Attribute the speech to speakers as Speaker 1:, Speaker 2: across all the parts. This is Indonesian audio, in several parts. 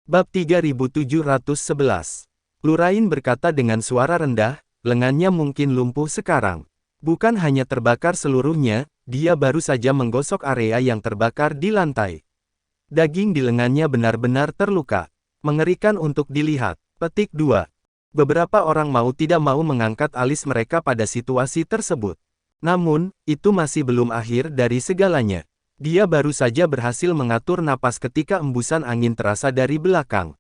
Speaker 1: Bab 3711. Lurain berkata dengan suara rendah, lengannya mungkin lumpuh sekarang. Bukan hanya terbakar seluruhnya, dia baru saja menggosok area yang terbakar di lantai. Daging di lengannya benar-benar terluka. Mengerikan untuk dilihat. Petik 2. Beberapa orang mau tidak mau mengangkat alis mereka pada situasi tersebut. Namun, itu masih belum akhir dari segalanya. Dia baru saja berhasil mengatur napas ketika embusan angin terasa dari belakang.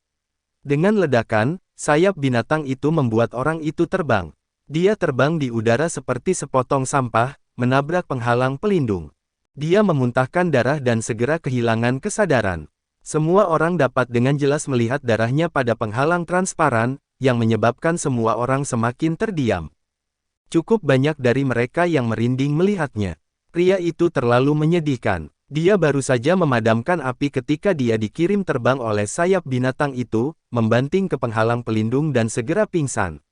Speaker 1: Dengan ledakan, sayap binatang itu membuat orang itu terbang. Dia terbang di udara seperti sepotong sampah, menabrak penghalang pelindung. Dia memuntahkan darah dan segera kehilangan kesadaran. Semua orang dapat dengan jelas melihat darahnya pada penghalang transparan, yang menyebabkan semua orang semakin terdiam. Cukup banyak dari mereka yang merinding melihatnya. Pria itu terlalu menyedihkan. Dia baru saja memadamkan api ketika dia dikirim terbang oleh sayap binatang itu, membanting ke penghalang pelindung dan segera pingsan.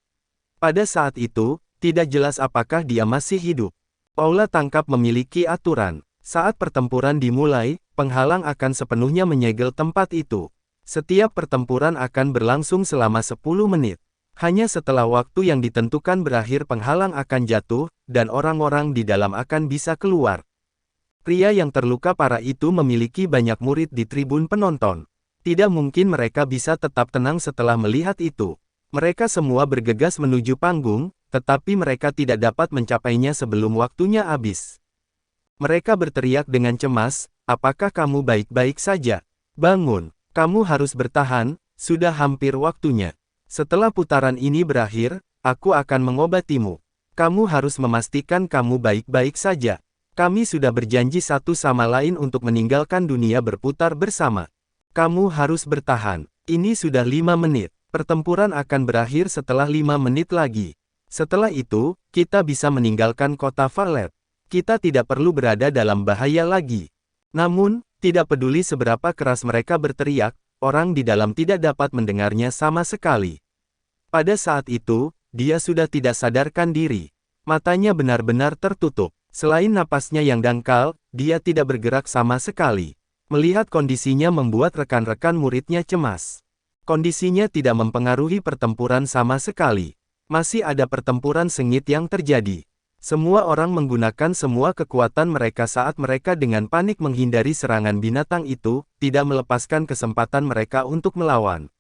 Speaker 1: Pada saat itu, tidak jelas apakah dia masih hidup. Paula tangkap memiliki aturan. Saat pertempuran dimulai, penghalang akan sepenuhnya menyegel tempat itu. Setiap pertempuran akan berlangsung selama 10 menit. Hanya setelah waktu yang ditentukan berakhir penghalang akan jatuh, dan orang-orang di dalam akan bisa keluar. Pria yang terluka parah itu memiliki banyak murid di tribun penonton. Tidak mungkin mereka bisa tetap tenang setelah melihat itu. Mereka semua bergegas menuju panggung, tetapi mereka tidak dapat mencapainya sebelum waktunya habis. Mereka berteriak dengan cemas, "Apakah kamu baik-baik saja? Bangun, kamu harus bertahan, sudah hampir waktunya. Setelah putaran ini berakhir, aku akan mengobatimu. Kamu harus memastikan kamu baik-baik saja. Kami sudah berjanji satu sama lain untuk meninggalkan dunia berputar bersama. Kamu harus bertahan. Ini sudah 5 menit. Pertempuran akan berakhir setelah 5 menit lagi. Setelah itu, kita bisa meninggalkan kota Valet. Kita tidak perlu berada dalam bahaya lagi." Namun, tidak peduli seberapa keras mereka berteriak, orang di dalam tidak dapat mendengarnya sama sekali. Pada saat itu, dia sudah tidak sadarkan diri. Matanya benar-benar tertutup. Selain napasnya yang dangkal, dia tidak bergerak sama sekali. Melihat kondisinya membuat rekan-rekan muridnya cemas. Kondisinya tidak mempengaruhi pertempuran sama sekali. Masih ada pertempuran sengit yang terjadi. Semua orang menggunakan semua kekuatan mereka saat mereka dengan panik menghindari serangan binatang itu, tidak melepaskan kesempatan mereka untuk melawan.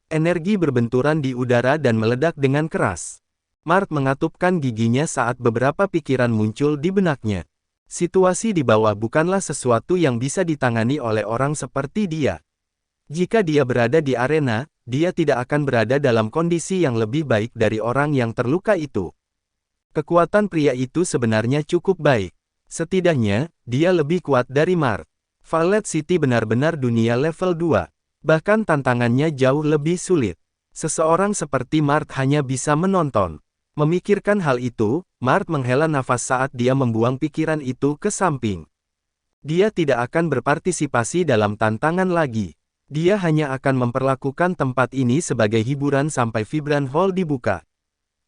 Speaker 1: Energi berbenturan di udara dan meledak dengan keras. Mart mengatupkan giginya saat beberapa pikiran muncul di benaknya. Situasi di bawah bukanlah sesuatu yang bisa ditangani oleh orang seperti dia. Jika dia berada di arena, dia tidak akan berada dalam kondisi yang lebih baik dari orang yang terluka itu. Kekuatan pria itu sebenarnya cukup baik. Setidaknya, dia lebih kuat dari Mart. Valet City benar-benar dunia level 2. Bahkan tantangannya jauh lebih sulit. Seseorang seperti Mart hanya bisa menonton. Memikirkan hal itu, Mart menghela nafas saat dia membuang pikiran itu ke samping. Dia tidak akan berpartisipasi dalam tantangan lagi. Dia hanya akan memperlakukan tempat ini sebagai hiburan sampai Vibran Hall dibuka.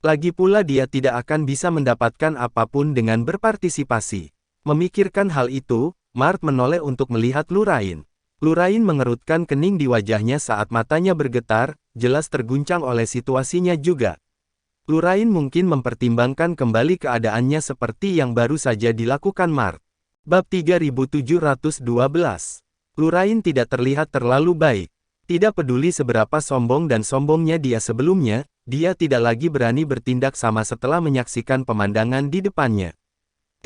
Speaker 1: Lagi pula dia tidak akan bisa mendapatkan apapun dengan berpartisipasi. Memikirkan hal itu, Mart menoleh untuk melihat Lurain. Lurain mengerutkan kening di wajahnya saat matanya bergetar, jelas terguncang oleh situasinya juga. Lurain mungkin mempertimbangkan kembali keadaannya seperti yang baru saja dilakukan Mart. Bab 3712. Lurain tidak terlihat terlalu baik. Tidak peduli seberapa sombong dan sombongnya dia sebelumnya, dia tidak lagi berani bertindak sama setelah menyaksikan pemandangan di depannya.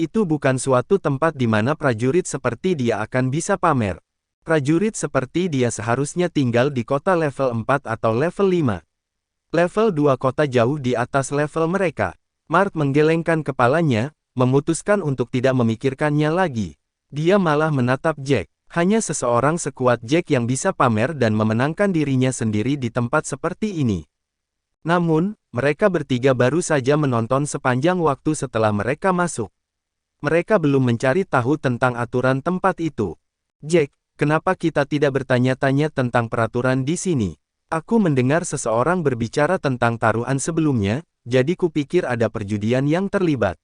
Speaker 1: Itu bukan suatu tempat di mana prajurit seperti dia akan bisa pamer. Prajurit seperti dia seharusnya tinggal di kota level 4 atau level 5. Level 2 kota jauh di atas level mereka. Mart menggelengkan kepalanya, memutuskan untuk tidak memikirkannya lagi. Dia malah menatap Jack. Hanya seseorang sekuat Jack yang bisa pamer dan memenangkan dirinya sendiri di tempat seperti ini. Namun, mereka bertiga baru saja menonton sepanjang waktu setelah mereka masuk. Mereka belum mencari tahu tentang aturan tempat itu. "Jack, kenapa kita tidak bertanya-tanya tentang peraturan di sini? Aku mendengar seseorang berbicara tentang taruhan sebelumnya, jadi kupikir ada perjudian yang terlibat."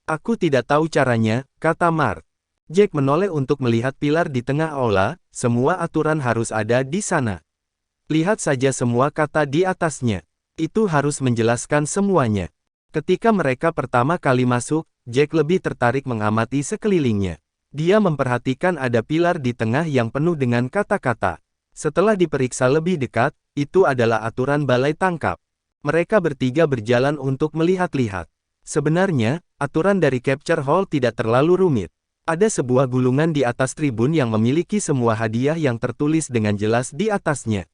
Speaker 1: "Aku tidak tahu caranya," kata Mart. Jack menoleh untuk melihat pilar di tengah aula, semua aturan harus ada di sana. Lihat saja semua kata di atasnya. Itu harus menjelaskan semuanya. Ketika mereka pertama kali masuk, Jack lebih tertarik mengamati sekelilingnya. Dia memperhatikan ada pilar di tengah yang penuh dengan kata-kata. Setelah diperiksa lebih dekat, itu adalah aturan balai tangkap. Mereka bertiga berjalan untuk melihat-lihat. Sebenarnya, aturan dari Capture Hall tidak terlalu rumit. Ada sebuah gulungan di atas tribun yang memiliki semua hadiah yang tertulis dengan jelas di atasnya.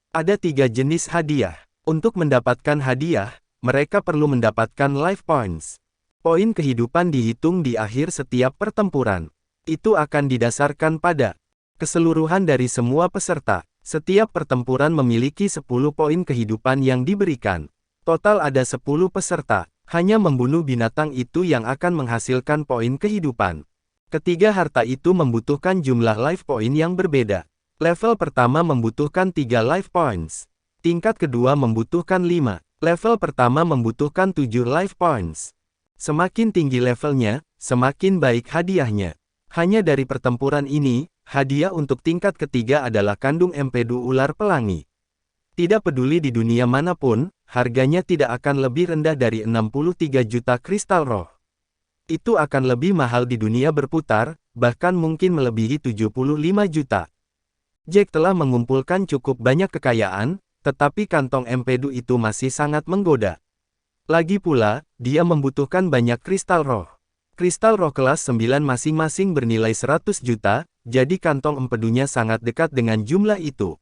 Speaker 1: Ada 3 jenis hadiah. Untuk mendapatkan hadiah, mereka perlu mendapatkan life points. Poin kehidupan dihitung di akhir setiap pertempuran. Itu akan didasarkan pada keseluruhan dari semua peserta. Setiap pertempuran memiliki 10 poin kehidupan yang diberikan. Total ada 10 peserta. Hanya membunuh binatang itu yang akan menghasilkan poin kehidupan. Ketiga harta itu membutuhkan jumlah life point yang berbeda. Level pertama membutuhkan 3 life points. Tingkat kedua membutuhkan 5. Level pertama membutuhkan 7 life points. Semakin tinggi levelnya, semakin baik hadiahnya. Hanya dari pertempuran ini, hadiah untuk tingkat ketiga adalah kandung empedu ular pelangi. Tidak peduli di dunia manapun, harganya tidak akan lebih rendah dari 63 juta kristal roh. Itu akan lebih mahal di dunia berputar, bahkan mungkin melebihi 75 juta. Jack telah mengumpulkan cukup banyak kekayaan, tetapi kantong empedu itu masih sangat menggoda. Lagi pula, dia membutuhkan banyak kristal roh. Kristal roh kelas 9 masing-masing bernilai 100 juta, jadi kantong empedunya sangat dekat dengan jumlah itu.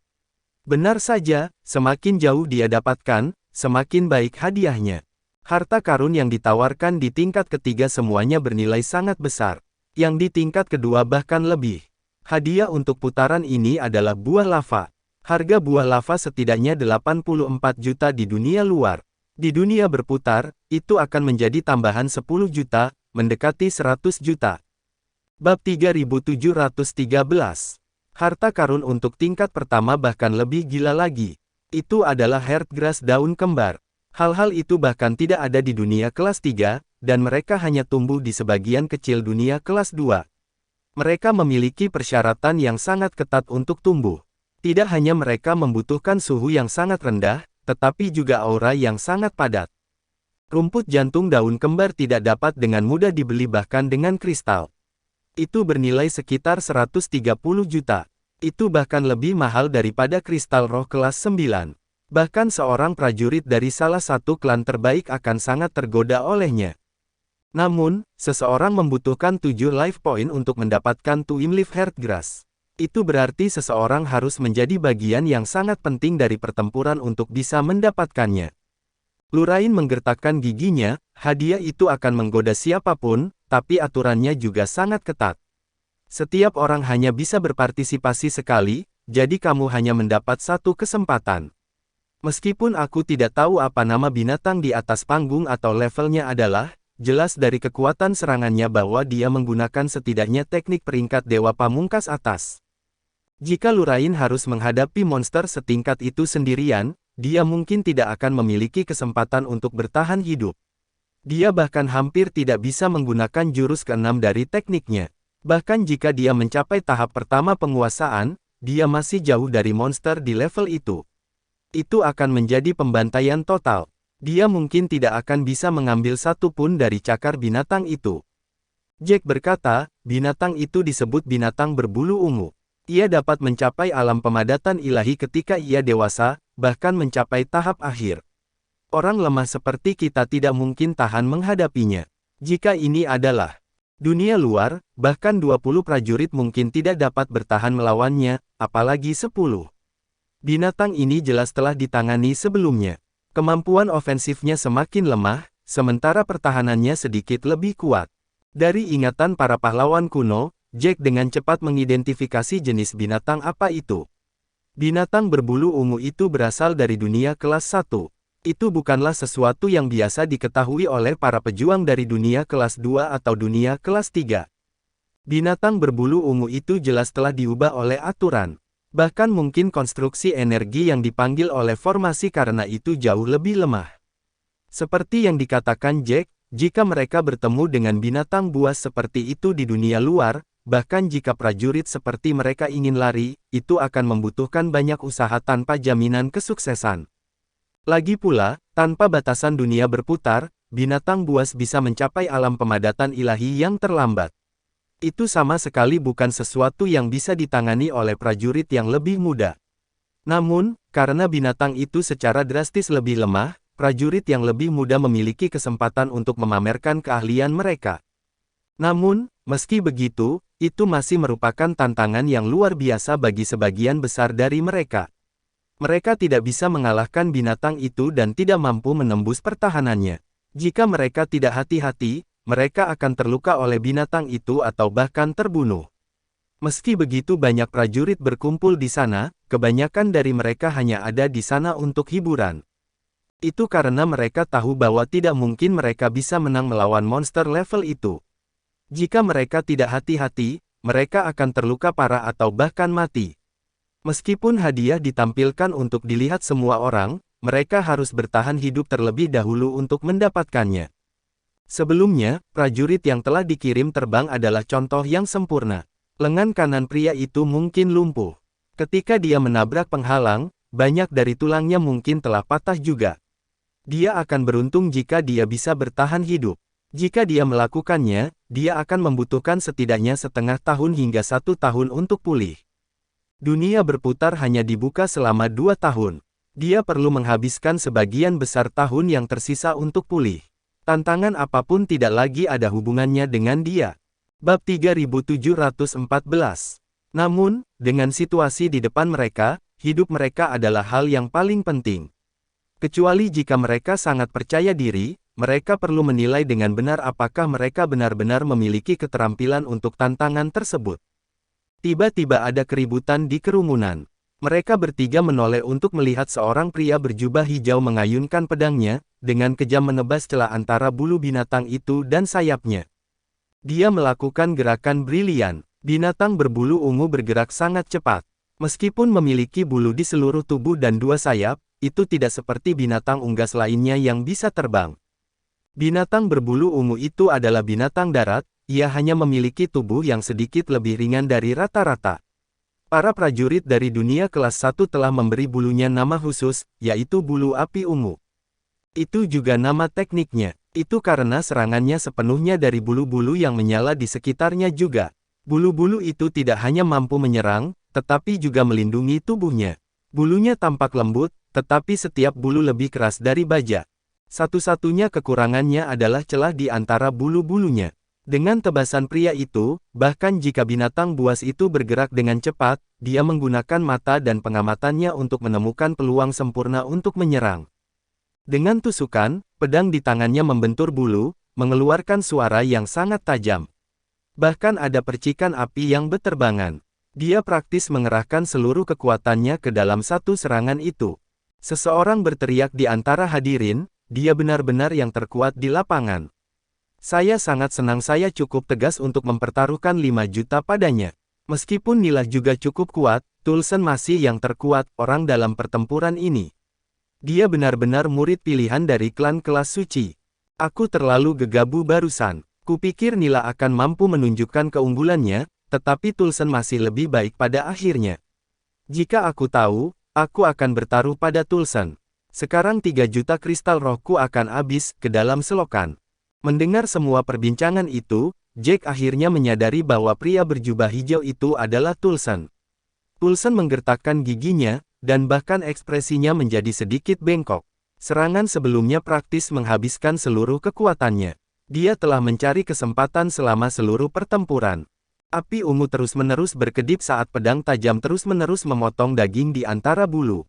Speaker 1: Benar saja, semakin jauh dia dapatkan, semakin baik hadiahnya. Harta karun yang ditawarkan di tingkat ketiga semuanya bernilai sangat besar. Yang di tingkat kedua bahkan lebih. Hadiah untuk putaran ini adalah buah lava. Harga buah lava setidaknya 84 juta di dunia luar. Di dunia berputar, itu akan menjadi tambahan 10 juta, mendekati 100 juta. Bab 3713. Harta karun untuk tingkat pertama bahkan lebih gila lagi. Itu adalah Heartgrass daun kembar. Hal-hal itu bahkan tidak ada di dunia kelas 3, dan mereka hanya tumbuh di sebagian kecil dunia kelas 2. Mereka memiliki persyaratan yang sangat ketat untuk tumbuh. Tidak hanya mereka membutuhkan suhu yang sangat rendah, tetapi juga aura yang sangat padat. Rumput jantung daun kembar tidak dapat dengan mudah dibeli bahkan dengan kristal. Itu bernilai sekitar 130 juta. Itu bahkan lebih mahal daripada kristal roh kelas 9. Bahkan seorang prajurit dari salah satu klan terbaik akan sangat tergoda olehnya. Namun, seseorang membutuhkan 7 life point untuk mendapatkan Twin Leaf Heartgrass. Itu berarti seseorang harus menjadi bagian yang sangat penting dari pertempuran untuk bisa mendapatkannya. Lurain menggertakkan giginya, hadiah itu akan menggoda siapapun, tapi aturannya juga sangat ketat. Setiap orang hanya bisa berpartisipasi sekali, jadi kamu hanya mendapat satu kesempatan. Meskipun aku tidak tahu apa nama binatang di atas panggung atau levelnya adalah, jelas dari kekuatan serangannya bahwa dia menggunakan setidaknya teknik peringkat dewa pamungkas atas. Jika Lurain harus menghadapi monster setingkat itu sendirian, dia mungkin tidak akan memiliki kesempatan untuk bertahan hidup. Dia bahkan hampir tidak bisa menggunakan jurus ke-6 dari tekniknya. Bahkan jika dia mencapai tahap pertama penguasaan, dia masih jauh dari monster di level itu. Itu akan menjadi pembantaian total. Dia mungkin tidak akan bisa mengambil satu pun dari cakar binatang itu. Jack berkata, binatang itu disebut binatang berbulu ungu. Ia dapat mencapai alam pemadatan ilahi ketika ia dewasa, bahkan mencapai tahap akhir. Orang lemah seperti kita tidak mungkin tahan menghadapinya. Jika ini adalah dunia luar, bahkan 20 prajurit mungkin tidak dapat bertahan melawannya, apalagi 10. Binatang ini jelas telah ditangani sebelumnya. Kemampuan ofensifnya semakin lemah, sementara pertahanannya sedikit lebih kuat. Dari ingatan para pahlawan kuno, Jack dengan cepat mengidentifikasi jenis binatang apa itu. Binatang berbulu ungu itu berasal dari dunia kelas 1. Itu bukanlah sesuatu yang biasa diketahui oleh para pejuang dari dunia kelas 2 atau dunia kelas 3. Binatang berbulu ungu itu jelas telah diubah oleh aturan. Bahkan mungkin konstruksi energi yang dipanggil oleh formasi karena itu jauh lebih lemah. Seperti yang dikatakan Jack, jika mereka bertemu dengan binatang buas seperti itu di dunia luar, bahkan jika prajurit seperti mereka ingin lari, itu akan membutuhkan banyak usaha tanpa jaminan kesuksesan. Lagi pula, tanpa batasan dunia berputar, binatang buas bisa mencapai alam pemadatan ilahi yang terlambat. Itu sama sekali bukan sesuatu yang bisa ditangani oleh prajurit yang lebih muda. Namun, karena binatang itu secara drastis lebih lemah, prajurit yang lebih muda memiliki kesempatan untuk memamerkan keahlian mereka. Namun, meski begitu, itu masih merupakan tantangan yang luar biasa bagi sebagian besar dari mereka. Mereka tidak bisa mengalahkan binatang itu dan tidak mampu menembus pertahanannya. Jika mereka tidak hati-hati, mereka akan terluka oleh binatang itu atau bahkan terbunuh. Meski begitu banyak prajurit berkumpul di sana, kebanyakan dari mereka hanya ada di sana untuk hiburan. Itu karena mereka tahu bahwa tidak mungkin mereka bisa menang melawan monster level itu. Jika mereka tidak hati-hati, mereka akan terluka parah atau bahkan mati. Meskipun hadiah ditampilkan untuk dilihat semua orang, mereka harus bertahan hidup terlebih dahulu untuk mendapatkannya. Sebelumnya, prajurit yang telah dikirim terbang adalah contoh yang sempurna. Lengan kanan pria itu mungkin lumpuh. Ketika dia menabrak penghalang, banyak dari tulangnya mungkin telah patah juga. Dia akan beruntung jika dia bisa bertahan hidup. Jika dia melakukannya, dia akan membutuhkan setidaknya setengah tahun hingga 1 tahun untuk pulih. Dunia berputar hanya dibuka selama 2 tahun. Dia perlu menghabiskan sebagian besar tahun yang tersisa untuk pulih. Tantangan apapun tidak lagi ada hubungannya dengan dia. Bab 3714. Namun, dengan situasi di depan mereka, hidup mereka adalah hal yang paling penting. Kecuali jika mereka sangat percaya diri, mereka perlu menilai dengan benar apakah mereka benar-benar memiliki keterampilan untuk tantangan tersebut. Tiba-tiba ada keributan di kerumunan. Mereka bertiga menoleh untuk melihat seorang pria berjubah hijau mengayunkan pedangnya, dengan kejam menebas celah antara bulu binatang itu dan sayapnya. Dia melakukan gerakan brilian. Binatang berbulu ungu bergerak sangat cepat. Meskipun memiliki bulu di seluruh tubuh dan 2 sayap, itu tidak seperti binatang unggas lainnya yang bisa terbang. Binatang berbulu ungu itu adalah binatang darat, ia hanya memiliki tubuh yang sedikit lebih ringan dari rata-rata. Para prajurit dari dunia kelas 1 telah memberi bulunya nama khusus, yaitu bulu api ungu. Itu juga nama tekniknya. Itu karena serangannya sepenuhnya dari bulu-bulu yang menyala di sekitarnya juga. Bulu-bulu itu tidak hanya mampu menyerang, tetapi juga melindungi tubuhnya. Bulunya tampak lembut, tetapi setiap bulu lebih keras dari baja. Satu-satunya kekurangannya adalah celah di antara bulu-bulunya. Dengan tebasan pria itu, bahkan jika binatang buas itu bergerak dengan cepat, dia menggunakan mata dan pengamatannya untuk menemukan peluang sempurna untuk menyerang. Dengan tusukan, pedang di tangannya membentur bulu, mengeluarkan suara yang sangat tajam. Bahkan ada percikan api yang berterbangan. Dia praktis mengerahkan seluruh kekuatannya ke dalam satu serangan itu. Seseorang berteriak di antara hadirin, dia benar-benar yang terkuat di lapangan. Saya sangat senang saya cukup tegas untuk mempertaruhkan 5 juta padanya. Meskipun Nilah juga cukup kuat, Tulsen masih yang terkuat orang dalam pertempuran ini. Dia benar-benar murid pilihan dari klan kelas suci. Aku terlalu gegabah barusan. Kupikir Nilah akan mampu menunjukkan keunggulannya, tetapi Tulsen masih lebih baik pada akhirnya. Jika aku tahu, aku akan bertaruh pada Tulsen. Sekarang 3 juta kristal rohku akan habis ke dalam selokan. Mendengar semua perbincangan itu, Jack akhirnya menyadari bahwa pria berjubah hijau itu adalah Tulsen. Tulsen menggertakkan giginya, dan bahkan ekspresinya menjadi sedikit bengkok. Serangan sebelumnya praktis menghabiskan seluruh kekuatannya. Dia telah mencari kesempatan selama seluruh pertempuran. Api ungu terus-menerus berkedip saat pedang tajam terus-menerus memotong daging di antara bulu.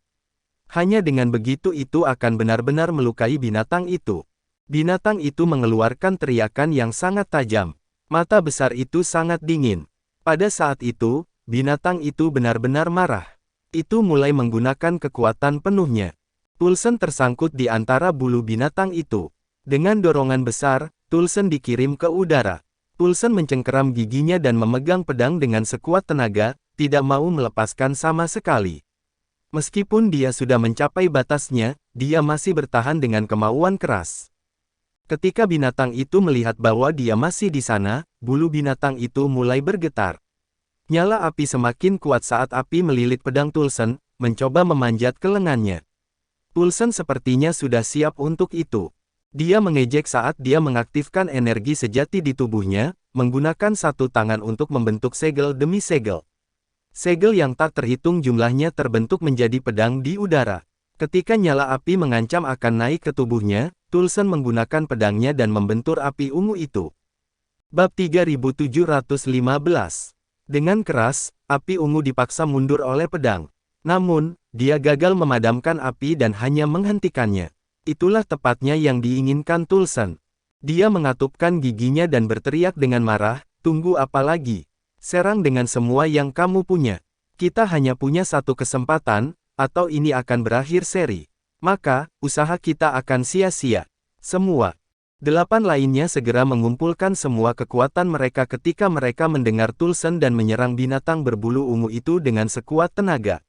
Speaker 1: Hanya dengan begitu itu akan benar-benar melukai binatang itu. Binatang itu mengeluarkan teriakan yang sangat tajam. Mata besar itu sangat dingin. Pada saat itu, binatang itu benar-benar marah. Itu mulai menggunakan kekuatan penuhnya. Tulsen tersangkut di antara bulu binatang itu. Dengan dorongan besar, Tulsen dikirim ke udara. Tulsen mencengkeram giginya dan memegang pedang dengan sekuat tenaga, tidak mau melepaskan sama sekali. Meskipun dia sudah mencapai batasnya, dia masih bertahan dengan kemauan keras. Ketika binatang itu melihat bahwa dia masih di sana, bulu binatang itu mulai bergetar. Nyala api semakin kuat saat api melilit pedang Tulsen, mencoba memanjat ke lengannya. Tulsen sepertinya sudah siap untuk itu. Dia mengejek saat dia mengaktifkan energi sejati di tubuhnya, menggunakan satu tangan untuk membentuk segel demi segel. Segel yang tak terhitung jumlahnya terbentuk menjadi pedang di udara. Ketika nyala api mengancam akan naik ke tubuhnya, Tulsen menggunakan pedangnya dan membentur api ungu itu. Bab 3715. Dengan keras, api ungu dipaksa mundur oleh pedang. Namun, dia gagal memadamkan api dan hanya menghentikannya. Itulah tepatnya yang diinginkan Tulsen. Dia mengatupkan giginya dan berteriak dengan marah, "Tunggu apa lagi? Serang dengan semua yang kamu punya. Kita hanya punya satu kesempatan, atau ini akan berakhir seri. Maka, usaha kita akan sia-sia." Semua 8 lainnya segera mengumpulkan semua kekuatan mereka ketika mereka mendengar Tulsen dan menyerang binatang berbulu ungu itu dengan sekuat tenaga.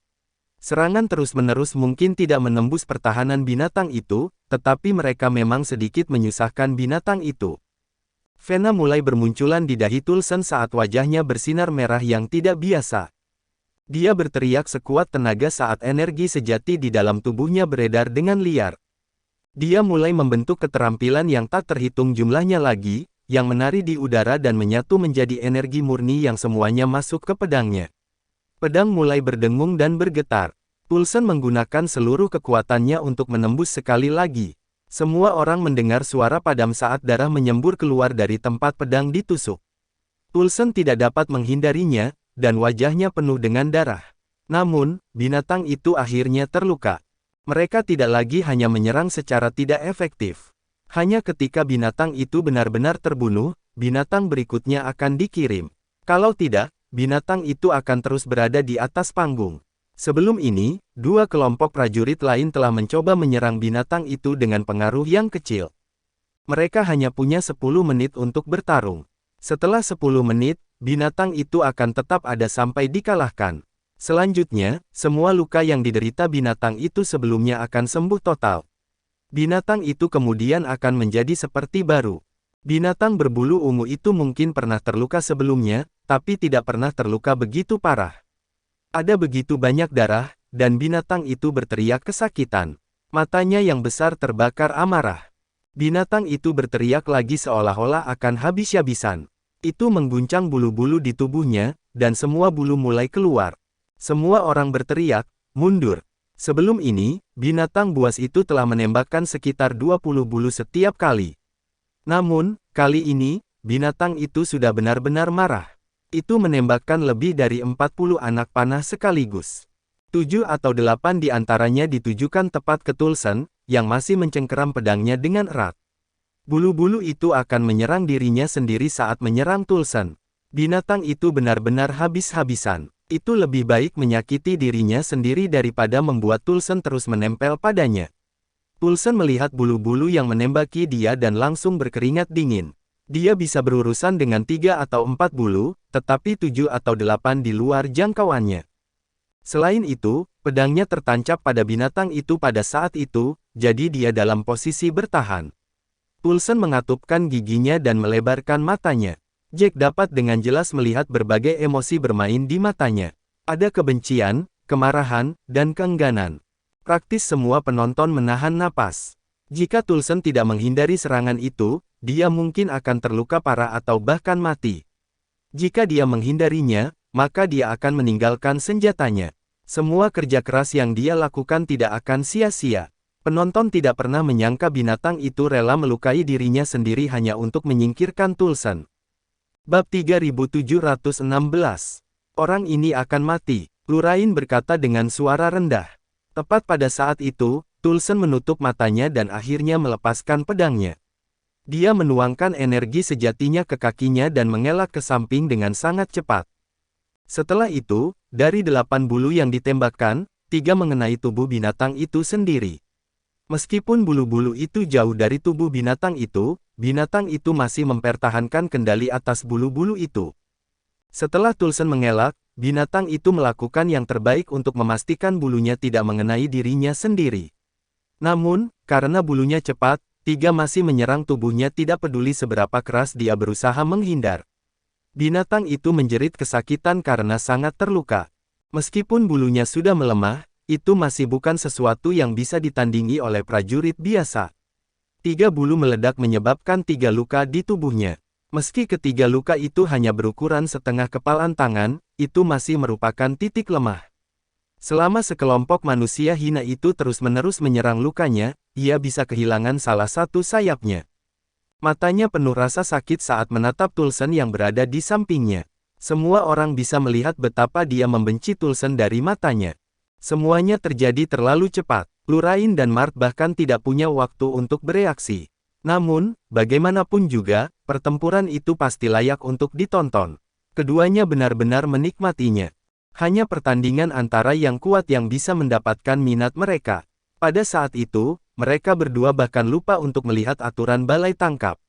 Speaker 1: Serangan terus-menerus mungkin tidak menembus pertahanan binatang itu, tetapi mereka memang sedikit menyusahkan binatang itu. Vena mulai bermunculan di dahi Tulsen saat wajahnya bersinar merah yang tidak biasa. Dia berteriak sekuat tenaga saat energi sejati di dalam tubuhnya beredar dengan liar. Dia mulai membentuk keterampilan yang tak terhitung jumlahnya lagi, yang menari di udara dan menyatu menjadi energi murni yang semuanya masuk ke pedangnya. Pedang mulai berdengung dan bergetar. Tulsen menggunakan seluruh kekuatannya untuk menembus sekali lagi. Semua orang mendengar suara padam saat darah menyembur keluar dari tempat pedang ditusuk. Tulsen tidak dapat menghindarinya, dan wajahnya penuh dengan darah. Namun, binatang itu akhirnya terluka. Mereka tidak lagi hanya menyerang secara tidak efektif. Hanya ketika binatang itu benar-benar terbunuh, binatang berikutnya akan dikirim. Kalau tidak, binatang itu akan terus berada di atas panggung. Sebelum ini, dua kelompok prajurit lain telah mencoba menyerang binatang itu dengan pengaruh yang kecil. Mereka hanya punya 10 menit untuk bertarung. Setelah 10 menit, binatang itu akan tetap ada sampai dikalahkan. Selanjutnya, semua luka yang diderita binatang itu sebelumnya akan sembuh total. Binatang itu kemudian akan menjadi seperti baru. Binatang berbulu ungu itu mungkin pernah terluka sebelumnya, tapi tidak pernah terluka begitu parah. Ada begitu banyak darah, dan binatang itu berteriak kesakitan. Matanya yang besar terbakar amarah. Binatang itu berteriak lagi seolah-olah akan habis-habisan. Itu mengguncang bulu-bulu di tubuhnya, dan semua bulu mulai keluar. Semua orang berteriak, "Mundur." Sebelum ini, binatang buas itu telah menembakkan sekitar 20 bulu setiap kali. Namun, kali ini, binatang itu sudah benar-benar marah. Itu menembakkan lebih dari 40 anak panah sekaligus. 7 atau 8 di antaranya ditujukan tepat ke Tulsen, yang masih mencengkeram pedangnya dengan erat. Bulu-bulu itu akan menyerang dirinya sendiri saat menyerang Tulsen. Binatang itu benar-benar habis-habisan. Itu lebih baik menyakiti dirinya sendiri daripada membuat Tulsen terus menempel padanya. Tulsen melihat bulu-bulu yang menembaki dia dan langsung berkeringat dingin. Dia bisa berurusan dengan 3 atau 4 bulu, tetapi 7 atau 8 di luar jangkauannya. Selain itu, pedangnya tertancap pada binatang itu pada saat itu, jadi dia dalam posisi bertahan. Tulsen mengatupkan giginya dan melebarkan matanya. Jack dapat dengan jelas melihat berbagai emosi bermain di matanya. Ada kebencian, kemarahan, dan keengganan. Praktis semua penonton menahan napas. Jika Tulsen tidak menghindari serangan itu, dia mungkin akan terluka parah atau bahkan mati. Jika dia menghindarinya, maka dia akan meninggalkan senjatanya. Semua kerja keras yang dia lakukan tidak akan sia-sia. Penonton tidak pernah menyangka binatang itu rela melukai dirinya sendiri hanya untuk menyingkirkan Tulsen. Bab 3716. Orang ini akan mati, Lurain berkata dengan suara rendah. Tepat pada saat itu, Tulsen menutup matanya dan akhirnya melepaskan pedangnya. Dia menuangkan energi sejatinya ke kakinya dan mengelak ke samping dengan sangat cepat. Setelah itu, dari 8 bulu yang ditembakkan, 3 mengenai tubuh binatang itu sendiri. Meskipun bulu-bulu itu jauh dari tubuh binatang itu masih mempertahankan kendali atas bulu-bulu itu. Setelah Tulsen mengelak, binatang itu melakukan yang terbaik untuk memastikan bulunya tidak mengenai dirinya sendiri. Namun, karena bulunya cepat, tiga masih menyerang tubuhnya tidak peduli seberapa keras dia berusaha menghindar. Binatang itu menjerit kesakitan karena sangat terluka. Meskipun bulunya sudah melemah, itu masih bukan sesuatu yang bisa ditandingi oleh prajurit biasa. 3 bulu meledak menyebabkan 3 luka di tubuhnya. Meski ketiga luka itu hanya berukuran setengah kepalan tangan, itu masih merupakan titik lemah. Selama sekelompok manusia hina itu terus-menerus menyerang lukanya, ia bisa kehilangan salah satu sayapnya. Matanya penuh rasa sakit saat menatap Tulsen yang berada di sampingnya. Semua orang bisa melihat betapa dia membenci Tulsen dari matanya. Semuanya terjadi terlalu cepat. Lurain dan Mart bahkan tidak punya waktu untuk bereaksi. Namun, bagaimanapun juga, pertempuran itu pasti layak untuk ditonton. Keduanya benar-benar menikmatinya. Hanya pertandingan antara yang kuat yang bisa mendapatkan minat mereka. Pada saat itu, mereka berdua bahkan lupa untuk melihat aturan balai tangkap.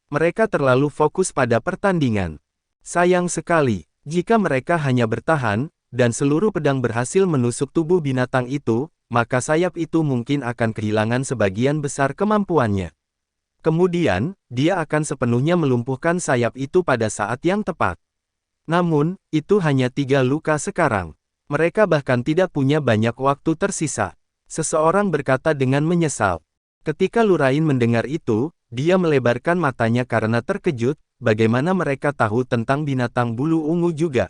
Speaker 1: Mereka terlalu fokus pada pertandingan. Sayang sekali, jika mereka hanya bertahan, dan seluruh pedang berhasil menusuk tubuh binatang itu, maka sayap itu mungkin akan kehilangan sebagian besar kemampuannya. Kemudian, dia akan sepenuhnya melumpuhkan sayap itu pada saat yang tepat. Namun, itu hanya 3 luka sekarang. Mereka bahkan tidak punya banyak waktu tersisa. Seseorang berkata dengan menyesal. Ketika Lurain mendengar itu, dia melebarkan matanya karena terkejut, bagaimana mereka tahu tentang binatang bulu ungu juga.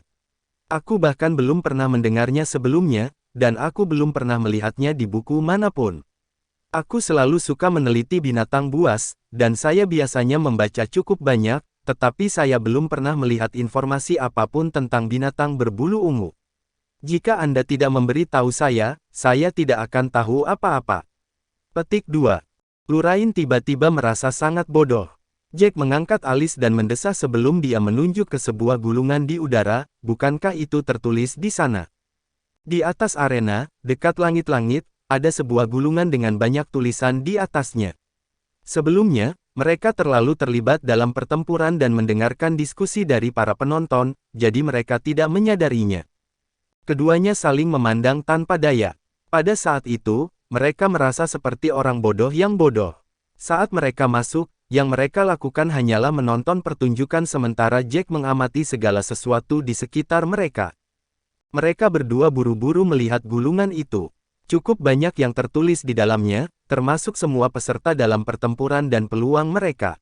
Speaker 1: Aku bahkan belum pernah mendengarnya sebelumnya, dan aku belum pernah melihatnya di buku manapun. Aku selalu suka meneliti binatang buas, dan saya biasanya membaca cukup banyak, tetapi saya belum pernah melihat informasi apapun tentang binatang berbulu ungu. Jika Anda tidak memberi tahu saya tidak akan tahu apa-apa. Petik 2. Lurain tiba-tiba merasa sangat bodoh. Jack mengangkat alis dan mendesah sebelum dia menunjuk ke sebuah gulungan di udara, bukankah itu tertulis di sana? Di atas arena, dekat langit-langit, ada sebuah gulungan dengan banyak tulisan di atasnya. Sebelumnya, mereka terlalu terlibat dalam pertempuran dan mendengarkan diskusi dari para penonton, jadi mereka tidak menyadarinya. Keduanya saling memandang tanpa daya. Pada saat itu, mereka merasa seperti orang bodoh yang bodoh. Saat mereka masuk, yang mereka lakukan hanyalah menonton pertunjukan sementara Jack mengamati segala sesuatu di sekitar mereka. Mereka berdua buru-buru melihat gulungan itu. Cukup banyak yang tertulis di dalamnya, termasuk semua peserta dalam pertempuran dan peluang mereka.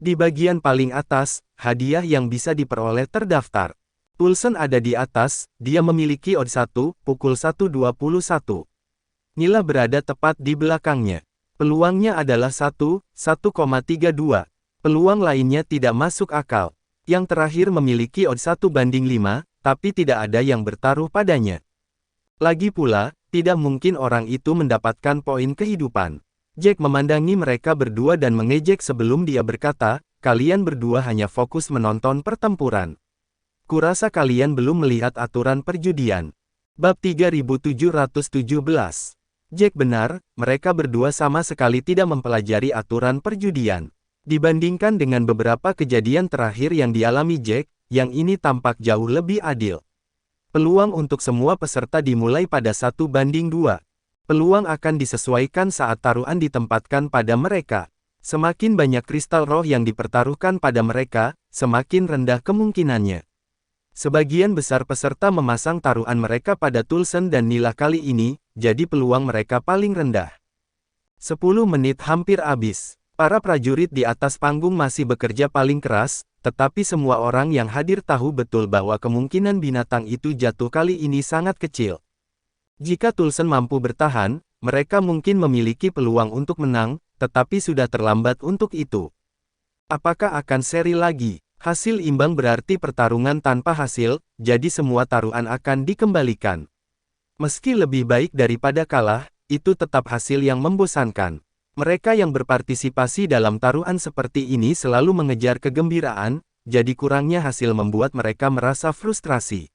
Speaker 1: Di bagian paling atas, hadiah yang bisa diperoleh terdaftar. Tulsen ada di atas, dia memiliki odds 1, pukul 1.21. Nila berada tepat di belakangnya. Peluangnya adalah 1,32. Peluang lainnya tidak masuk akal. Yang terakhir memiliki odds 1/5, tapi tidak ada yang bertaruh padanya. Lagi pula, tidak mungkin orang itu mendapatkan poin kehidupan. Jack memandangi mereka berdua dan mengejek sebelum dia berkata, kalian berdua hanya fokus menonton pertempuran. Kurasa kalian belum melihat aturan perjudian. Bab 3717. Jack benar, mereka berdua sama sekali tidak mempelajari aturan perjudian. Dibandingkan dengan beberapa kejadian terakhir yang dialami Jack, yang ini tampak jauh lebih adil. Peluang untuk semua peserta dimulai pada 1/2. Peluang akan disesuaikan saat taruhan ditempatkan pada mereka. Semakin banyak kristal roh yang dipertaruhkan pada mereka, semakin rendah kemungkinannya. Sebagian besar peserta memasang taruhan mereka pada Tulsen dan Nila kali ini, jadi peluang mereka paling rendah. 10 menit hampir habis. Para prajurit di atas panggung masih bekerja paling keras, tetapi semua orang yang hadir tahu betul bahwa kemungkinan binatang itu jatuh kali ini sangat kecil. Jika Tulsen mampu bertahan, mereka mungkin memiliki peluang untuk menang, tetapi sudah terlambat untuk itu. Apakah akan seri lagi? Hasil imbang berarti pertarungan tanpa hasil, jadi semua taruhan akan dikembalikan. Meski lebih baik daripada kalah, itu tetap hasil yang membosankan. Mereka yang berpartisipasi dalam taruhan seperti ini selalu mengejar kegembiraan, jadi kurangnya hasil membuat mereka merasa frustrasi.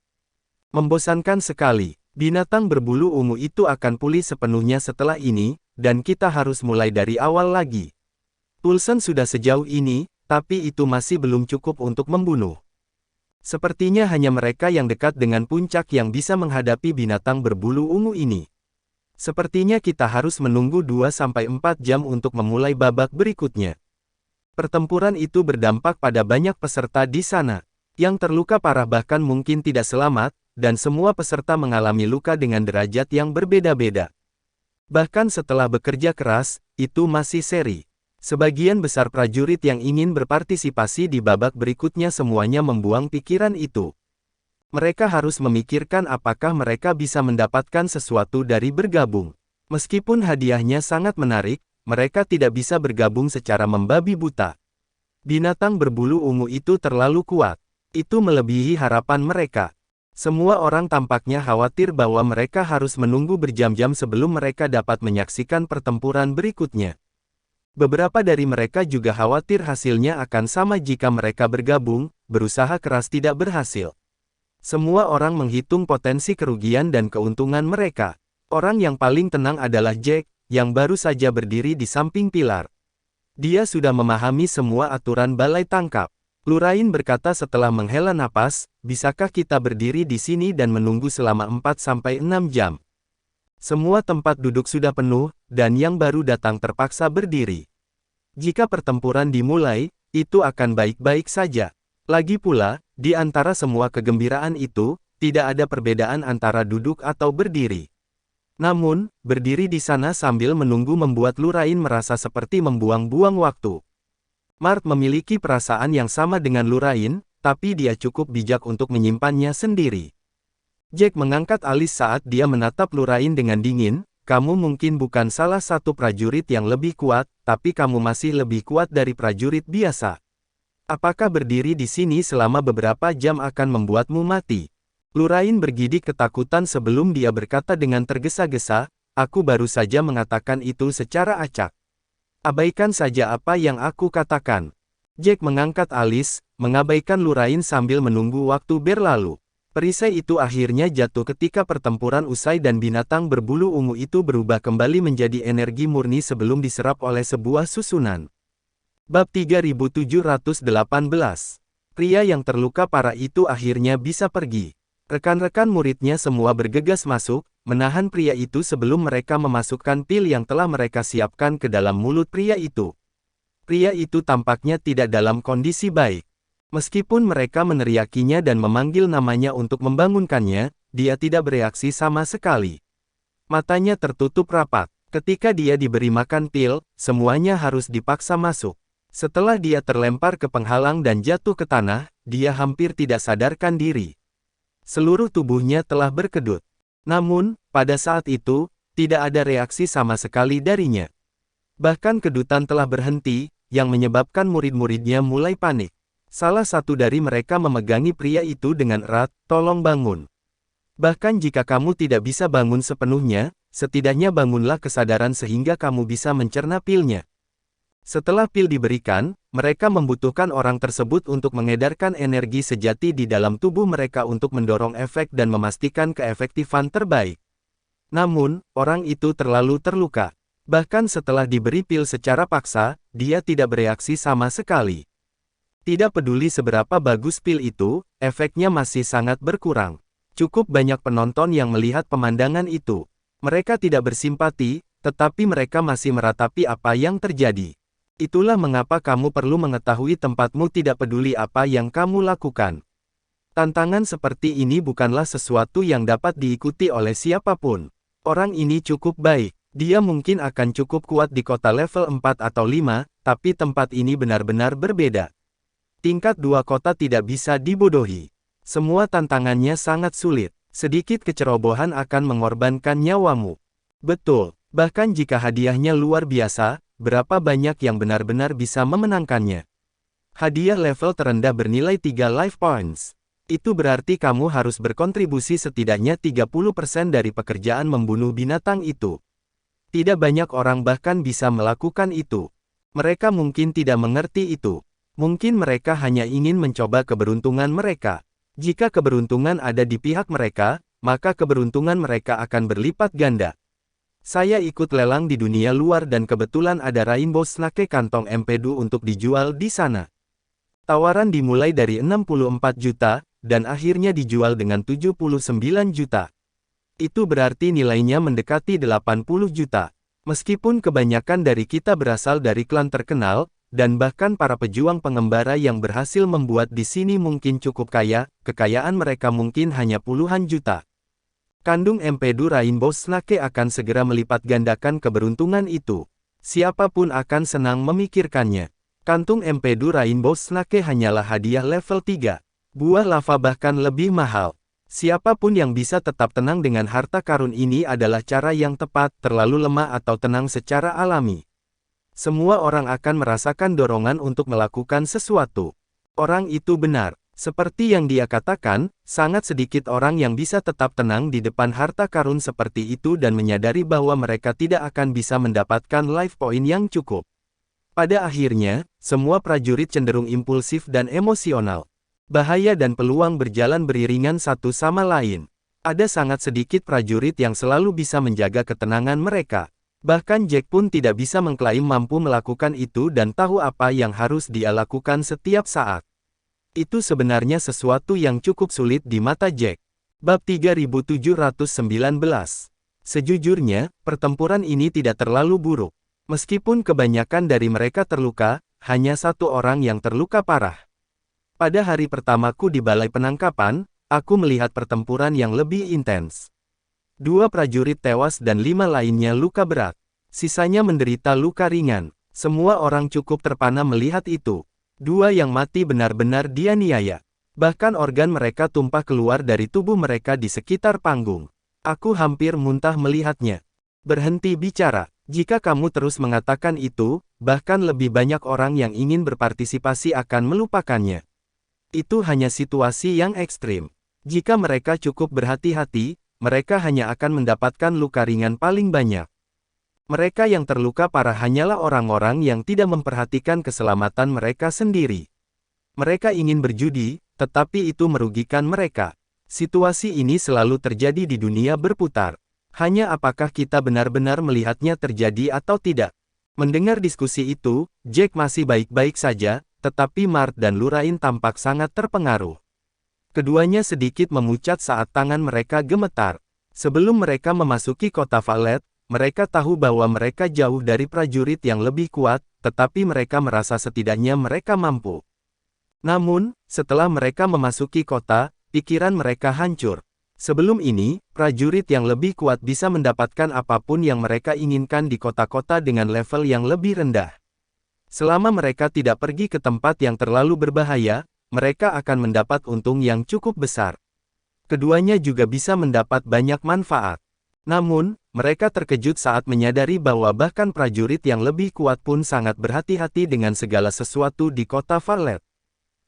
Speaker 1: Membosankan sekali, binatang berbulu ungu itu akan pulih sepenuhnya setelah ini, dan kita harus mulai dari awal lagi. Tulsen sudah sejauh ini, tapi itu masih belum cukup untuk membunuh. Sepertinya hanya mereka yang dekat dengan puncak yang bisa menghadapi binatang berbulu ungu ini. Sepertinya kita harus menunggu 2-4 jam untuk memulai babak berikutnya. Pertempuran itu berdampak pada banyak peserta di sana. Yang terluka parah bahkan mungkin tidak selamat, dan semua peserta mengalami luka dengan derajat yang berbeda-beda. Bahkan setelah bekerja keras, itu masih seri. Sebagian besar prajurit yang ingin berpartisipasi di babak berikutnya semuanya membuang pikiran itu. Mereka harus memikirkan apakah mereka bisa mendapatkan sesuatu dari bergabung. Meskipun hadiahnya sangat menarik, mereka tidak bisa bergabung secara membabi buta. Binatang berbulu ungu itu terlalu kuat. Itu melebihi harapan mereka. Semua orang tampaknya khawatir bahwa mereka harus menunggu berjam-jam sebelum mereka dapat menyaksikan pertempuran berikutnya. Beberapa dari mereka juga khawatir hasilnya akan sama jika mereka bergabung, berusaha keras tidak berhasil. Semua orang menghitung potensi kerugian dan keuntungan mereka. Orang yang paling tenang adalah Jack, yang baru saja berdiri di samping pilar. Dia sudah memahami semua aturan balai tangkap. Lurain berkata setelah menghela napas, bisakah kita berdiri di sini dan menunggu selama 4-6 jam? Semua tempat duduk sudah penuh, dan yang baru datang terpaksa berdiri. Jika pertempuran dimulai, itu akan baik-baik saja. Lagi pula, di antara semua kegembiraan itu, tidak ada perbedaan antara duduk atau berdiri. Namun, berdiri di sana sambil menunggu membuat Lurain merasa seperti membuang-buang waktu. Mart memiliki perasaan yang sama dengan Lurain, tapi dia cukup bijak untuk menyimpannya sendiri. Jack mengangkat alis saat dia menatap Lurain dengan dingin, kamu mungkin bukan salah satu prajurit yang lebih kuat, tapi kamu masih lebih kuat dari prajurit biasa. Apakah berdiri di sini selama beberapa jam akan membuatmu mati? Lurain bergidik ketakutan sebelum dia berkata dengan tergesa-gesa, aku baru saja mengatakan itu secara acak. Abaikan saja apa yang aku katakan. Jack mengangkat alis, mengabaikan Lurain sambil menunggu waktu berlalu. Perisai itu akhirnya jatuh ketika pertempuran usai dan binatang berbulu ungu itu berubah kembali menjadi energi murni sebelum diserap oleh sebuah susunan. Bab 3718. Pria yang terluka parah itu akhirnya bisa pergi. Rekan-rekan muridnya semua bergegas masuk, menahan pria itu sebelum mereka memasukkan pil yang telah mereka siapkan ke dalam mulut pria itu. Pria itu tampaknya tidak dalam kondisi baik. Meskipun mereka meneriakinya dan memanggil namanya untuk membangunkannya, dia tidak bereaksi sama sekali. Matanya tertutup rapat. Ketika dia diberi makan pil, semuanya harus dipaksa masuk. Setelah dia terlempar ke penghalang dan jatuh ke tanah, dia hampir tidak sadarkan diri. Seluruh tubuhnya telah berkedut. Namun, pada saat itu, tidak ada reaksi sama sekali darinya. Bahkan kedutan telah berhenti, yang menyebabkan murid-muridnya mulai panik. Salah satu dari mereka memegangi pria itu dengan erat, tolong bangun. Bahkan jika kamu tidak bisa bangun sepenuhnya, setidaknya bangunlah kesadaran sehingga kamu bisa mencerna pilnya. Setelah pil diberikan, mereka membutuhkan orang tersebut untuk mengedarkan energi sejati di dalam tubuh mereka untuk mendorong efek dan memastikan keefektifan terbaik. Namun, orang itu terlalu terluka. Bahkan setelah diberi pil secara paksa, dia tidak bereaksi sama sekali. Tidak peduli seberapa bagus pil itu, efeknya masih sangat berkurang. Cukup banyak penonton yang melihat pemandangan itu. Mereka tidak bersimpati, tetapi mereka masih meratapi apa yang terjadi. Itulah mengapa kamu perlu mengetahui tempatmu tidak peduli apa yang kamu lakukan. Tantangan seperti ini bukanlah sesuatu yang dapat diikuti oleh siapapun. Orang ini cukup baik. Dia mungkin akan cukup kuat di kota level 4 atau 5, tapi tempat ini benar-benar berbeda. Tingkat 2 kota tidak bisa dibodohi. Semua tantangannya sangat sulit. Sedikit kecerobohan akan mengorbankan nyawamu. Betul, bahkan jika hadiahnya luar biasa, berapa banyak yang benar-benar bisa memenangkannya? Hadiah level terendah bernilai 3 life points. Itu berarti kamu harus berkontribusi setidaknya 30% dari pekerjaan membunuh binatang itu. Tidak banyak orang bahkan bisa melakukan itu. Mereka mungkin tidak mengerti itu. Mungkin mereka hanya ingin mencoba keberuntungan mereka. Jika keberuntungan ada di pihak mereka, maka keberuntungan mereka akan berlipat ganda. Saya ikut lelang di dunia luar dan kebetulan ada Rainbow Snake kantong empedu untuk dijual di sana. Tawaran dimulai dari 64 juta, dan akhirnya dijual dengan 79 juta. Itu berarti nilainya mendekati 80 juta. Meskipun kebanyakan dari kita berasal dari klan terkenal, dan bahkan para pejuang pengembara yang berhasil membuat di sini mungkin cukup kaya, kekayaan mereka mungkin hanya puluhan juta. Kandung Empedu Rainbow Snake akan segera melipat gandakan keberuntungan itu. Siapapun akan senang memikirkannya. Kantung Empedu Rainbow Snake hanyalah hadiah level 3. Buah lava bahkan lebih mahal. Siapapun yang bisa tetap tenang dengan harta karun ini adalah cara yang tepat, terlalu lemah atau tenang secara alami. Semua orang akan merasakan dorongan untuk melakukan sesuatu. Orang itu benar. Seperti yang dia katakan, sangat sedikit orang yang bisa tetap tenang di depan harta karun seperti itu dan menyadari bahwa mereka tidak akan bisa mendapatkan life point yang cukup. Pada akhirnya, semua prajurit cenderung impulsif dan emosional. Bahaya dan peluang berjalan beriringan satu sama lain. Ada sangat sedikit prajurit yang selalu bisa menjaga ketenangan mereka. Bahkan Jack pun tidak bisa mengklaim mampu melakukan itu dan tahu apa yang harus dia lakukan setiap saat. Itu sebenarnya sesuatu yang cukup sulit di mata Jack. Bab 3719. Sejujurnya, pertempuran ini tidak terlalu buruk. Meskipun kebanyakan dari mereka terluka, hanya satu orang yang terluka parah. Pada hari pertamaku di balai penangkapan, aku melihat pertempuran yang lebih intens. 2 prajurit tewas dan 5 lainnya luka berat. Sisanya menderita luka ringan. Semua orang cukup terpana melihat itu. 2 yang mati benar-benar dianiaya. Bahkan organ mereka tumpah keluar dari tubuh mereka di sekitar panggung. Aku hampir muntah melihatnya. Berhenti bicara. Jika kamu terus mengatakan itu, bahkan lebih banyak orang yang ingin berpartisipasi akan melupakannya. Itu hanya situasi yang ekstrim. Jika mereka cukup berhati-hati, mereka hanya akan mendapatkan luka ringan paling banyak. Mereka yang terluka parah hanyalah orang-orang yang tidak memperhatikan keselamatan mereka sendiri. Mereka ingin berjudi, tetapi itu merugikan mereka. Situasi ini selalu terjadi di dunia berputar. Hanya apakah kita benar-benar melihatnya terjadi atau tidak? Mendengar diskusi itu, Jack masih baik-baik saja, tetapi Mart dan Lurain tampak sangat terpengaruh. Keduanya sedikit memucat saat tangan mereka gemetar. Sebelum mereka memasuki kota Valet, mereka tahu bahwa mereka jauh dari prajurit yang lebih kuat, tetapi mereka merasa setidaknya mereka mampu. Namun, setelah mereka memasuki kota, pikiran mereka hancur. Sebelum ini, prajurit yang lebih kuat bisa mendapatkan apapun yang mereka inginkan di kota-kota dengan level yang lebih rendah. Selama mereka tidak pergi ke tempat yang terlalu berbahaya, mereka akan mendapat untung yang cukup besar. Keduanya juga bisa mendapat banyak manfaat. Namun, mereka terkejut saat menyadari bahwa bahkan prajurit yang lebih kuat pun sangat berhati-hati dengan segala sesuatu di kota Valet.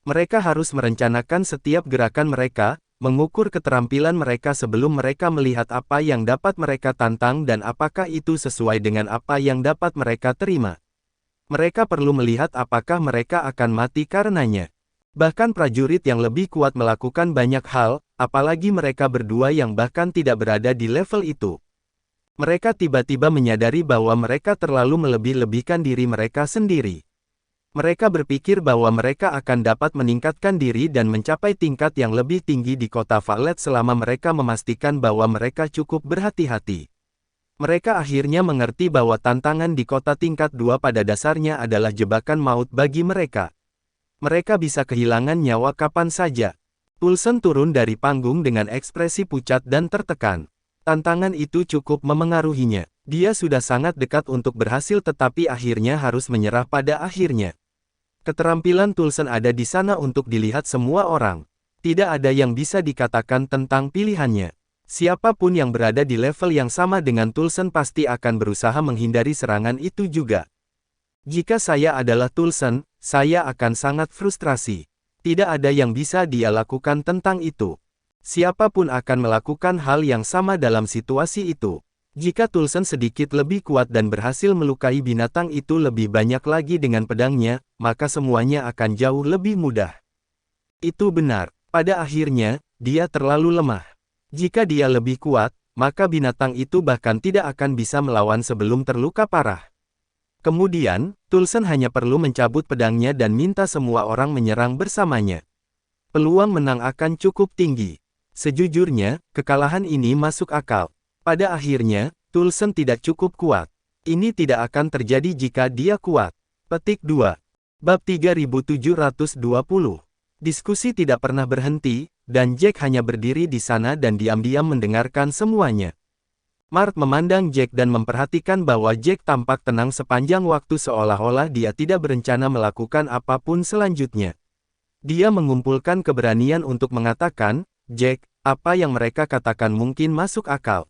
Speaker 1: Mereka harus merencanakan setiap gerakan mereka, mengukur keterampilan mereka sebelum mereka melihat apa yang dapat mereka tantang dan apakah itu sesuai dengan apa yang dapat mereka terima. Mereka perlu melihat apakah mereka akan mati karenanya. Bahkan prajurit yang lebih kuat melakukan banyak hal, apalagi mereka berdua yang bahkan tidak berada di level itu. Mereka tiba-tiba menyadari bahwa mereka terlalu melebih-lebihkan diri mereka sendiri. Mereka berpikir bahwa mereka akan dapat meningkatkan diri dan mencapai tingkat yang lebih tinggi di kota Valet selama mereka memastikan bahwa mereka cukup berhati-hati. Mereka akhirnya mengerti bahwa tantangan di kota tingkat 2 pada dasarnya adalah jebakan maut bagi mereka. Mereka bisa kehilangan nyawa kapan saja. Tulsen turun dari panggung dengan ekspresi pucat dan tertekan. Tantangan itu cukup memengaruhinya. Dia sudah sangat dekat untuk berhasil tetapi akhirnya harus menyerah pada akhirnya. Keterampilan Tulsen ada di sana untuk dilihat semua orang. Tidak ada yang bisa dikatakan tentang pilihannya. Siapapun yang berada di level yang sama dengan Tulsen pasti akan berusaha menghindari serangan itu juga. Jika saya adalah Tulsen, saya akan sangat frustrasi. Tidak ada yang bisa dia lakukan tentang itu. Siapapun akan melakukan hal yang sama dalam situasi itu. Jika Tulsen sedikit lebih kuat dan berhasil melukai binatang itu lebih banyak lagi dengan pedangnya, maka semuanya akan jauh lebih mudah. Itu benar. Pada akhirnya, dia terlalu lemah. Jika dia lebih kuat, maka binatang itu bahkan tidak akan bisa melawan sebelum terluka parah. Kemudian, Tulsen hanya perlu mencabut pedangnya dan minta semua orang menyerang bersamanya. Peluang menang akan cukup tinggi. Sejujurnya, kekalahan ini masuk akal. Pada akhirnya, Tulsen tidak cukup kuat. Ini tidak akan terjadi jika dia kuat. Petik 2. Bab 3720. Diskusi tidak pernah berhenti, dan Jack hanya berdiri di sana dan diam-diam mendengarkan semuanya. Mart memandang Jack dan memperhatikan bahwa Jack tampak tenang sepanjang waktu seolah-olah dia tidak berencana melakukan apapun selanjutnya. Dia mengumpulkan keberanian untuk mengatakan, Jack, apa yang mereka katakan mungkin masuk akal.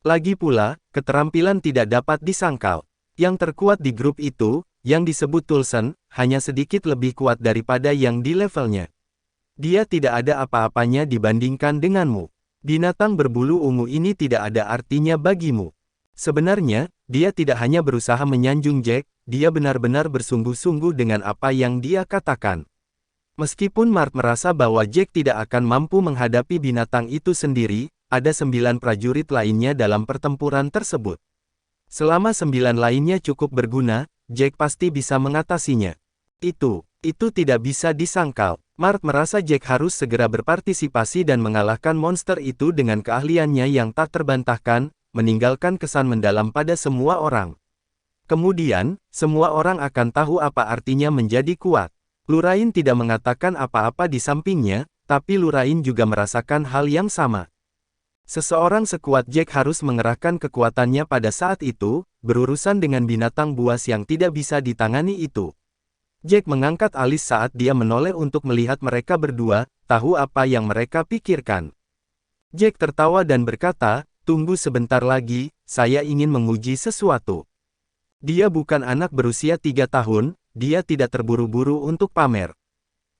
Speaker 1: Lagi pula, keterampilan tidak dapat disangkal. Yang terkuat di grup itu, yang disebut Tulsen, hanya sedikit lebih kuat daripada yang di levelnya. Dia tidak ada apa-apanya dibandingkan denganmu. Binatang berbulu ungu ini tidak ada artinya bagimu. Sebenarnya, dia tidak hanya berusaha menyanjung Jack, dia benar-benar bersungguh-sungguh dengan apa yang dia katakan. Meskipun Mart merasa bahwa Jack tidak akan mampu menghadapi binatang itu sendiri, ada 9 prajurit lainnya dalam pertempuran tersebut. Selama 9 lainnya cukup berguna, Jack pasti bisa mengatasinya. Itu tidak bisa disangkal. Mart merasa Jack harus segera berpartisipasi dan mengalahkan monster itu dengan keahliannya yang tak terbantahkan, meninggalkan kesan mendalam pada semua orang. Kemudian, semua orang akan tahu apa artinya menjadi kuat. Lurain tidak mengatakan apa-apa di sampingnya, tapi Lurain juga merasakan hal yang sama. Seseorang sekuat Jack harus mengerahkan kekuatannya pada saat itu, berurusan dengan binatang buas yang tidak bisa ditangani itu. Jack mengangkat alis saat dia menoleh untuk melihat mereka berdua, tahu apa yang mereka pikirkan. Jack tertawa dan berkata, tunggu sebentar lagi, saya ingin menguji sesuatu. Dia bukan anak berusia 3 tahun, dia tidak terburu-buru untuk pamer.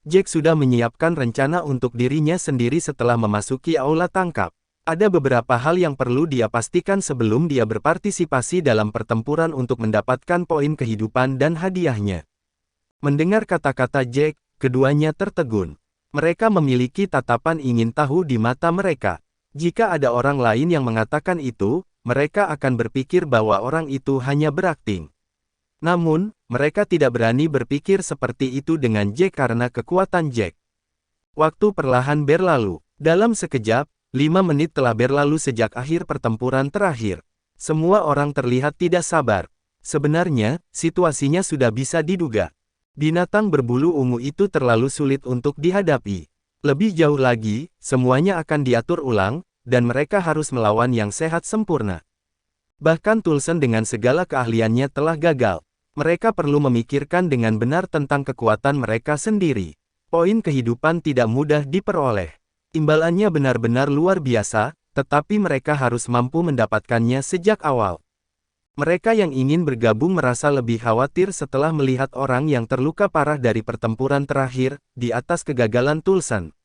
Speaker 1: Jack sudah menyiapkan rencana untuk dirinya sendiri setelah memasuki aula tangkap. Ada beberapa hal yang perlu dia pastikan sebelum dia berpartisipasi dalam pertempuran untuk mendapatkan poin kehidupan dan hadiahnya. Mendengar kata-kata Jack, keduanya tertegun. Mereka memiliki tatapan ingin tahu di mata mereka. Jika ada orang lain yang mengatakan itu, mereka akan berpikir bahwa orang itu hanya berakting. Namun, mereka tidak berani berpikir seperti itu dengan Jack karena kekuatan Jack. Waktu perlahan berlalu. Dalam sekejap, 5 menit telah berlalu sejak akhir pertempuran terakhir. Semua orang terlihat tidak sabar. Sebenarnya, situasinya sudah bisa diduga. Binatang berbulu ungu itu terlalu sulit untuk dihadapi. Lebih jauh lagi, semuanya akan diatur ulang, dan mereka harus melawan yang sehat sempurna. Bahkan Tulsen dengan segala keahliannya telah gagal. Mereka perlu memikirkan dengan benar tentang kekuatan mereka sendiri. Poin kehidupan tidak mudah diperoleh. Imbalannya benar-benar luar biasa, tetapi mereka harus mampu mendapatkannya sejak awal. Mereka yang ingin bergabung merasa lebih khawatir setelah melihat orang yang terluka parah dari pertempuran terakhir, di atas kegagalan Tulsen.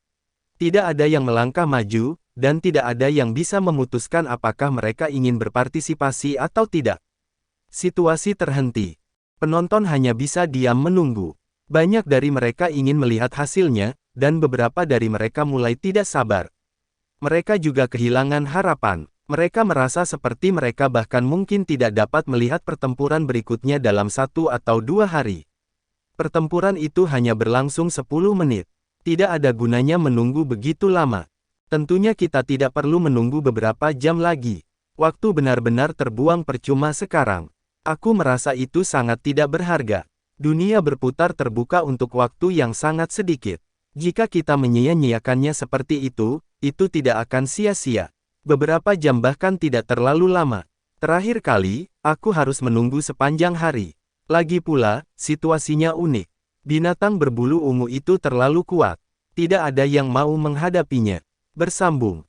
Speaker 1: Tidak ada yang melangkah maju, dan tidak ada yang bisa memutuskan apakah mereka ingin berpartisipasi atau tidak. Situasi terhenti. Penonton hanya bisa diam menunggu. Banyak dari mereka ingin melihat hasilnya, dan beberapa dari mereka mulai tidak sabar. Mereka juga kehilangan harapan. Mereka merasa seperti mereka bahkan mungkin tidak dapat melihat pertempuran berikutnya dalam 1 atau 2 hari. Pertempuran itu hanya berlangsung 10 menit. Tidak ada gunanya menunggu begitu lama. Tentunya kita tidak perlu menunggu beberapa jam lagi. Waktu benar-benar terbuang percuma sekarang. Aku merasa itu sangat tidak berharga. Dunia berputar terbuka untuk waktu yang sangat sedikit. Jika kita menyia-nyiakannya seperti itu tidak akan sia-sia. Beberapa jam bahkan tidak terlalu lama. Terakhir kali, aku harus menunggu sepanjang hari. Lagi pula, situasinya unik. Binatang berbulu ungu itu terlalu kuat. Tidak ada yang mau menghadapinya. Bersambung.